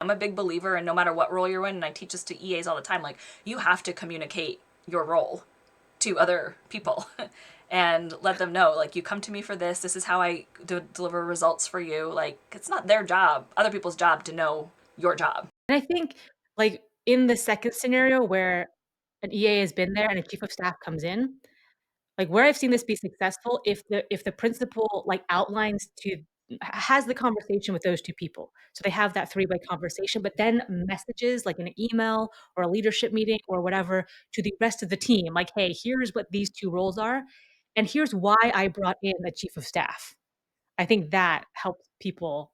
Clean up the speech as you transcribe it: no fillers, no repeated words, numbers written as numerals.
I'm a big believer in no matter what role you're in, and I teach this to EAs all the time, like, you have to communicate your role to other people and let them know, like, you come to me for this, this is how I deliver results for you. Like, it's not their job, other people's job, to know your job. And I think, like, in the second scenario where an EA has been there and a chief of staff comes in, like, where I've seen this be successful, if the principal, like, outlines to has the conversation with those 2 people. So they have that three-way conversation, but then messages, like, in an email or a leadership meeting or whatever, to the rest of the team, like, "Hey, here's what these 2 roles are, and here's why I brought in a chief of staff." I think that helps people